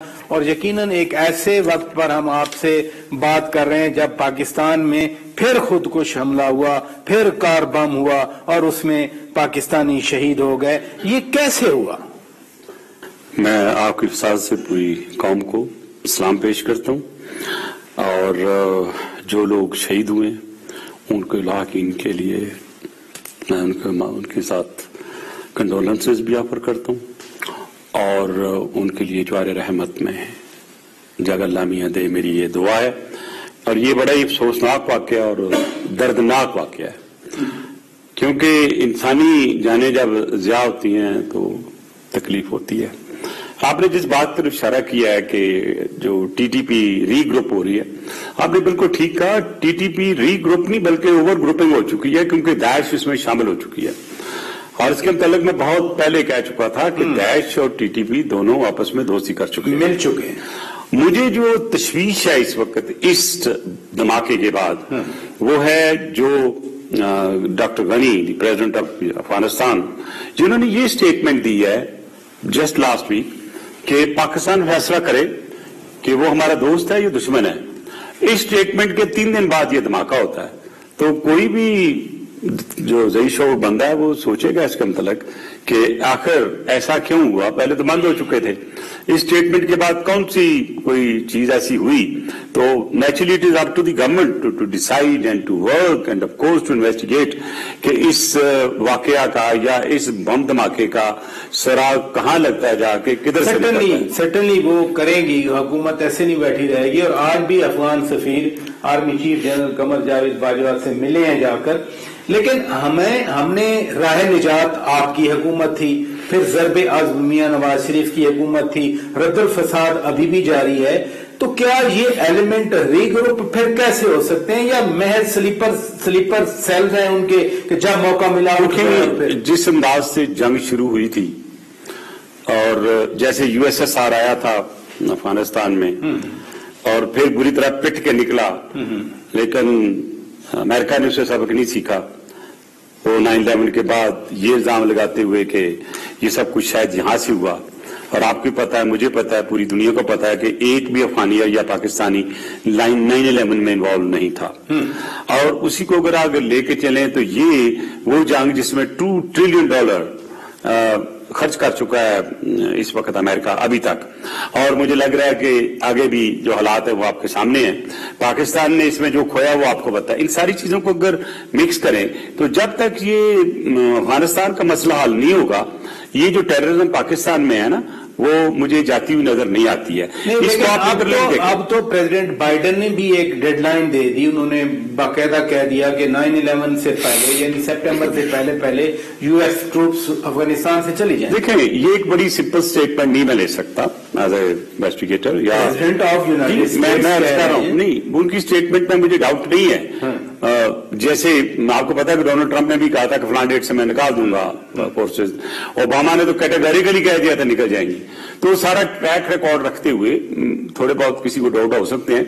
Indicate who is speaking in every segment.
Speaker 1: اور یقیناً ایک ایسے وقت پر ہم آپ سے بات کر رہے ہیں جب پاکستان میں پھر خودکش حملہ ہوا، پھر کار بم ہوا اور اس میں پاکستانی شہید ہو گئے. یہ کیسے ہوا؟
Speaker 2: میں آپ کی فساد سے پوری قوم کو سلام پیش کرتا ہوں اور جو لوگ شہید ہوئے ان کو لاحقین کے لیے میں ان کے ساتھ کنڈولنسز بھی آفر کرتا ہوں اور ان کے لیے جوار رحمت میں جگہ اللہ میاں دے، میری یہ دعا ہے. اور یہ بڑا ہی افسوسناک واقعہ اور دردناک واقعہ ہے، کیونکہ انسانی جانیں جب ضیاع ہوتی ہیں تو تکلیف ہوتی ہے. آپ نے جس بات پر اشارہ کیا ہے کہ جو ٹی ٹی پی ری گروپ ہو رہی ہے، آپ نے بالکل ٹھیک کہا. ٹی ٹی پی ری گروپ نہیں بلکہ اوور گروپنگ ہو چکی ہے، کیونکہ داعش اس میں شامل ہو چکی ہے. اور اس کے متعلق میں بہت پہلے کہہ چکا تھا کہ داعش اور ٹی ٹی پی دونوں آپس میں دوستی کر چکے ہیں،
Speaker 1: مل چکے ہیں.
Speaker 2: مجھے جو تشویش ہے اس وقت اس دھماکے کے بعد وہ ہے جو doctor Ghani president of Afghanistan جنہوں نے یہ سٹیٹمنٹ دی ہے جسٹ لاسٹ ویک کہ پاکستان فیصلہ کرے کہ وہ ہمارا دوست ہے یا دشمن ہے. اس سٹیٹمنٹ کے 3 دن بعد یہ دھماکہ ہوتا ہے. تو کوئی بھی جو ذہی شعور بندہ ہے وہ سوچے گا اس کے متعلق کہ آخر ایسا کیوں ہوا. پہلے تو بند ہو چکے تھے، اس سٹیٹمنٹ کے بعد کون سی کوئی چیز ایسی ہوئی. تو naturally it is up to the government to decide and to work and of course to investigate کہ اس واقعہ کا یا اس بم دھماکے کا سراغ کہاں لگتا ہے، جا کے کدھر سے لگتا ہے.
Speaker 1: سرٹنلی وہ کریں گی، حکومت ایسے نہیں بیٹھی رہے گی. اور آج بھی افغان سفیر army chief general Qamar Javed Bajwa سے ملے ہیں جا کر. لیکن ہم نے راہ نجات آپ کی حکومت تھی، پھر ضرب عزم میاں نواز شریف کی حکومت تھی، رد الفساد ابھی بھی جاری ہے. تو کیا یہ ایلیمنٹ ری گروپ پھر کیسے ہو سکتے ہیں یا محض سلیپر سیلز ہیں ان کے کہ جب موقع ملا؟
Speaker 2: جس انداز سے جنگ شروع ہوئی تھی اور جیسے یو ایس ایس آر آیا تھا افغانستان میں اور پھر بری طرح پٹ کے نکلا، لیکن امریکہ نے اسے سبق نہیں سیکھا. وہ 9/11 کے بعد یہ الزام لگاتے ہوئے کہ یہ سب کچھ شاید یہاں سے ہوا. اور آپ کو پتا ہے، مجھے پتا ہے، پوری دنیا کو پتا ہے کہ ایک بھی افغانی یا پاکستانی 9/11 میں انوالو نہیں تھا. اور اسی کو اگر لے کے چلیں تو یہ وہ جنگ جس میں $2 ٹریلین خرچ کر چکا ہے اس وقت امریکہ ابھی تک. اور مجھے لگ رہا ہے کہ آگے بھی جو حالات ہیں وہ آپ کے سامنے ہیں. پاکستان نے اس میں جو کھویا وہ آپ کو پتا ہے. ان ساری چیزوں کو اگر مکس کریں تو جب تک یہ افغانستان کا مسئلہ حل نہیں ہوگا، یہ جو ٹیررزم پاکستان میں ہے نا وہ مجھے جاتی ہوئی نظر نہیں آتی ہے. اس کو
Speaker 1: اب تو پریزیڈنٹ بائیڈن نے بھی ایک ڈیڈ لائن دے دی. انہوں نے باقاعدہ کہہ دیا کہ 9/11 سے پہلے یعنی سپٹمبر سے پہلے یو ایس ٹروپس افغانستان سے چلی جائیں.
Speaker 2: دیکھیں یہ ایک بڑی سمپل سٹیٹمنٹ نہیں میں لے سکتا ایز اے انویسٹیگیٹر یا
Speaker 1: پریزیڈنٹ آف یونائیٹڈ اسٹیٹس
Speaker 2: نہیں، ان کی اسٹیٹمنٹ میں مجھے ڈاؤٹ نہیں ہے. جیسے آپ کو پتا ہے کہ ڈونلڈ ٹرمپ نے بھی کہا تھا کہ فلاں ڈیٹ سے میں نکال دوں گا فورسز. اوباما نے تو کیٹیگریکلی کہہ دیا تھا نکل جائیں گی. تو سارا ٹریک ریکارڈ رکھتے ہوئے تھوڑے بہت کسی کو ڈاؤٹ ہو سکتے ہیں.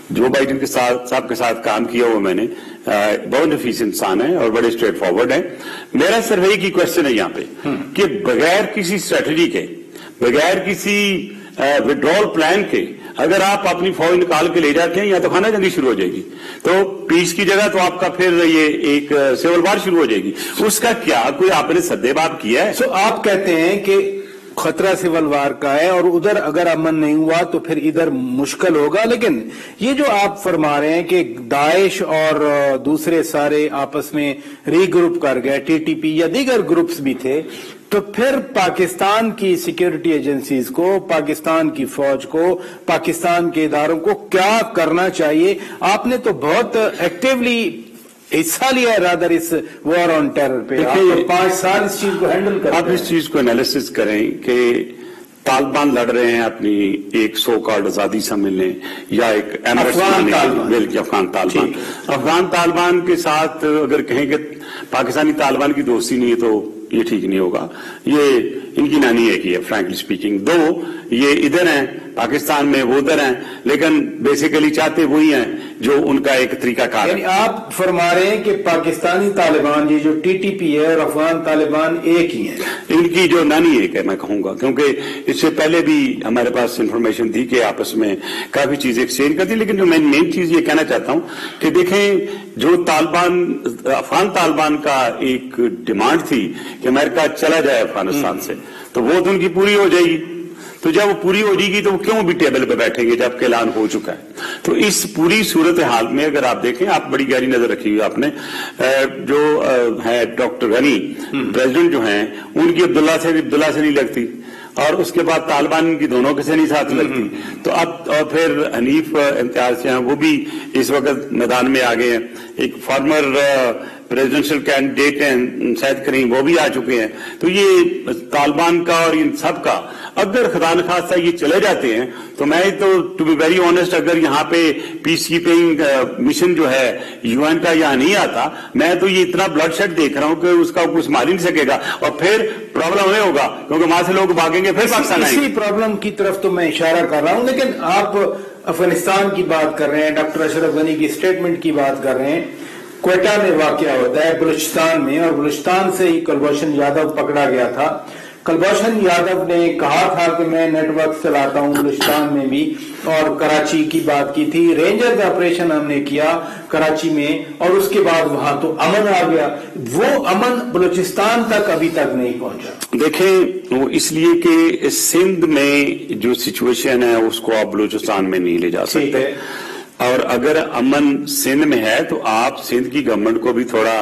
Speaker 2: جو بائیڈن کے ساتھ صاحب کے ساتھ کام کیا ہوا میں نے، بہت نفیس انسان ہے اور بڑے اسٹریٹ فارورڈ ہیں. میرا صرف ایک ہی کوشچن ہے یہاں پہ کہ بغیر کسی اسٹریٹجی کے، بغیر کسی وڈرال پلان کے اگر آپ اپنی فوج نکال کے لے جاتے ہیں یا تو خانہ جنگی شروع ہو جائے گی. تو پیس کی جگہ تو آپ کا پھر یہ ایک سول وار شروع ہو جائے گی. اس کا کیا کوئی آپ نے سدے باب کیا ہے؟
Speaker 1: سو آپ کہتے ہیں کہ خطرہ سول وار کا ہے اور ادھر اگر امن نہیں ہوا تو پھر ادھر مشکل ہوگا. لیکن یہ جو آپ فرما رہے ہیں کہ داعش اور دوسرے سارے آپس میں ری گروپ کر گئے، ٹی ٹی پی یا دیگر گروپس بھی تھے، تو پھر پاکستان کی سیکیورٹی ایجنسیز کو، پاکستان کی فوج کو، پاکستان کے اداروں کو کیا کرنا چاہیے؟ آپ نے تو بہت ایکٹیولی حصہ لیا ہے rather us war on terror پہ. 5 سال اس چیز کو ہینڈل کریں.
Speaker 2: آپ اس چیز کو انالیسس کریں کہ طالبان لڑ رہے ہیں اپنی ایک سو کارڈ آزادی سمجھنے یا ایک افغان طالبان کے ساتھ اگر کہیں کہ پاکستانی طالبان کی دوستی نہیں ہے تو یہ ٹھیک نہیں ہوگا. یہ ان کی نانی ہے کہ فرینکلی اسپیکنگ دو یہ ادھر ہیں پاکستان میں، وہ ادھر ہیں، لیکن بیسیکلی چاہتے وہی ہیں जो उनका एक तरीका कार है।
Speaker 1: आप फरमा रहे हैं कि पाकिस्तानी तालिबान, ये जो टीटीपी है और अफगान तालिबान एक ही है,
Speaker 2: इनकी जो नानी एक है मैं कहूंगा, क्योंकि इससे पहले भी हमारे पास इंफॉर्मेशन थी कि आपस में काफी चीजें एक्सचेंज करती, लेकिन जो मैं मेन चीज ये कहना चाहता हूं कि देखें, जो तालिबान अफगान तालिबान का एक डिमांड थी कि अमेरिका चला जाए अफगानिस्तान से, तो वो तो उनकी पूरी हो जाएगी। तो जब वो पूरी हो जाएगी तो वो क्यों भी टेबल पे बैठेंगे जबकि ऐलान हो चुका है। तो इस पूरी सूरत हाल में अगर आप देखें, आप बड़ी गहरी नजर रखी हुई आपने, जो है डॉक्टर गनी प्रेसिडेंट जो हैं, उनकी अब्दुल्ला से नहीं लगती, और उसके बाद तालिबान की दोनों के से नहीं साथ लगती। तो अब और फिर हनीफ इम्तियाज हैं, वो भी इस वक्त मैदान में आ गए हैं। एक फॉर्मर प्रेसिडेंशियल कैंडिडेट हैं शायद करीम, वो भी आ चुके हैं। तो ये तालिबान का और इन सब का अगर खुदा न खास्ता ये चले जाते हैं, तो मैं तो टू बी वेरी ऑनेस्ट, अगर यहाँ पे पीस कीपिंग मिशन जो है यूएन का यहाँ नहीं आता, मैं तो ये इतना ब्लड शेड देख रहा हूँ कि उसका कुछ मार ही नहीं सकेगा, और फिर प्रॉब्लम नहीं होगा, क्योंकि वहां से लोग भागेंगे फिर पाकिस्तान आएंगे।
Speaker 1: इसी प्रॉब्लम की तरफ तो मैं इशारा कर रहा हूँ। लेकिन आप अफगानिस्तान की बात कर रहे हैं, डॉक्टर अशरफ गनी की स्टेटमेंट की बात कर रहे हैं। क्वेटा में वाकया होता है बलूचिस्तान में, और बलूचिस्तान से ही कुलभूषण यादव पकड़ा गया था। कुलभूषण यादव ने कहा था कि मैं नेटवर्क चलाता हूं बलूचिस्तान में भी, और कराची की बात की थी। रेंजर ऑपरेशन हमने किया कराची में, और उसके बाद वहां तो अमन आ गया। वो अमन बलूचिस्तान तक अभी तक नहीं पहुंचा।
Speaker 2: देखें, वो इसलिए कि सिंध में जो सिचुएशन है उसको आप बलूचिस्तान में नहीं ले जा सकते, और अगर अमन सिंध में है तो आप सिंध की गवर्नमेंट को भी थोड़ा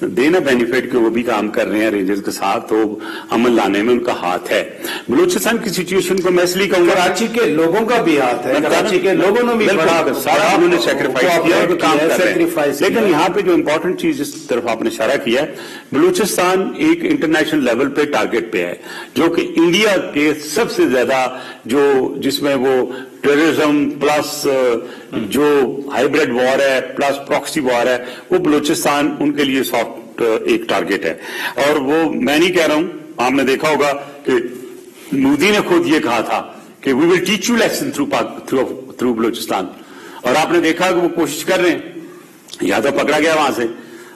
Speaker 2: देना बेनिफिट कि वो भी काम कर रहे हैं रेंजर्स के साथ, तो अमन लाने में उनका हाथ है। बलूचिस्तान की सिचुएशन को मैं इसलिए कहूंगा,
Speaker 1: कराची के लोगों का भी हाथ है, कराची के लोगों ने भी
Speaker 2: सारा उन्होंने सेक्रीफाइस किया और काम कर रहे हैं। लेकिन यहाँ पे जो इंपॉर्टेंट चीज इस तरफ आपने इशारा किया है, बलूचिस्तान एक इंटरनेशनल लेवल पे टारगेट पे है, जो कि इंडिया के सबसे ज्यादा जिसमें वो टेररिज्म प्लस जो हाइब्रिड वॉर है प्लस प्रॉक्सी वॉर है, वो बलूचिस्तान उनके लिए सॉफ्ट एक टारगेट है। और वो मैं नहीं कह रहा हूं, आपने देखा होगा कि मोदी ने खुद ये कहा था कि we will teach you lesson through Balochistan, और आपने देखा कि वो कोशिश कर रहे हैं। यादव पकड़ा गया वहां से,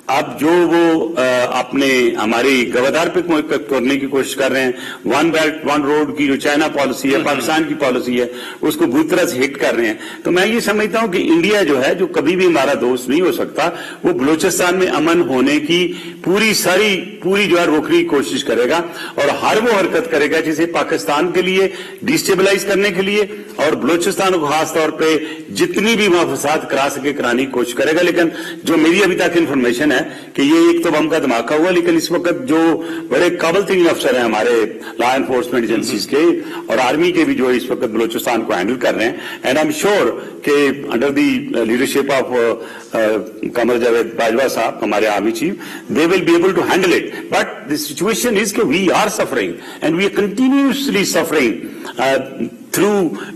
Speaker 2: अब जो वो अपने हमारी गवर्नर पे करने की कोशिश कर रहे हैं, वन बेल्ट वन रोड की जो चाइना पॉलिसी है, पाकिस्तान की पॉलिसी है, उसको बुरी तरह से हिट कर रहे हैं। तो मैं ये समझता हूं कि इंडिया जो है, जो कभी भी हमारा दोस्त नहीं हो सकता, वो बलूचिस्तान में अमन होने की पूरी जो है रोकने की कोशिश करेगा, और हर वो हरकत करेगा जिसे पाकिस्तान के लिए डिस्टेबलाइज करने के लिए, और बलूचिस्तान को खासतौर पर जितनी भी वहां फसाद करा सके कराने की कोशिश करेगा। लेकिन जो मेरी अभी तक इन्फॉर्मेशन है कि ये एक तो बम का धमाका हुआ, लेकिन इस वक्त जो बड़े काबिल तरीन अफसर हैं हमारे लॉ एनफोर्समेंट एजेंसीज के और आर्मी के भी, जो इस वक्त बलूचिस्तान को हैंडल कर रहे हैं, एंड आई एम श्योर कि under the leadership of Qamar Javed Bajwa sahab, हमारे army chief, they will be able to handle it. But the situation is कि we are suffering and we are continuously suffering through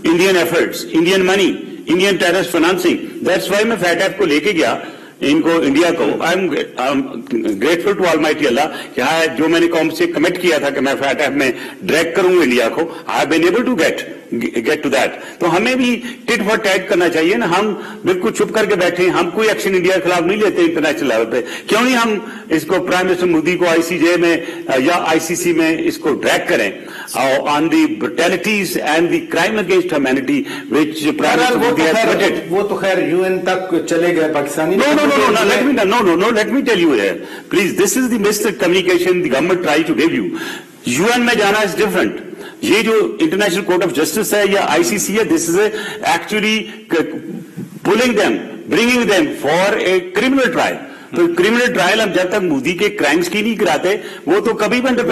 Speaker 2: Indian efforts, Indian money, Indian terrorist financing. That's why मैं FATF को लेके गया इनको, India को। I am grateful to almighty Allah कि हाँ, जो मैंने कौम से कमिट किया था कि मैं फैटएफ में ड्रैग करूंगा इंडिया को, I have been able to get to that. तो हमें भी टिट फॉर टैट करना चाहिए ना, हम बिल्कुल चुप करके बैठे, हम कोई एक्शन इंडिया के खिलाफ नहीं लेते इंटरनेशनल लेवल पे। क्यों नहीं हम इसको प्राइम मिनिस्टर मोदी को आईसीजे में या आईसीसी में इसको ड्रैग करें on the brutalities and the crime against humanity which prime minister Modi has committed.
Speaker 1: वो तो खैर यूएन तक चले गए Pakistani.
Speaker 2: No, let me tell you here, please, this is the missed communication the government try to give you. UN में जाना is different. ये जो इंटरनेशनल कोर्ट ऑफ जस्टिस है या आईसीसी है, this is actually pulling them, bringing them for a criminal trial. तो criminal trial हम जब तक मोदी के क्राइम्स की नहीं कराते, वो तो कभी भी अंडर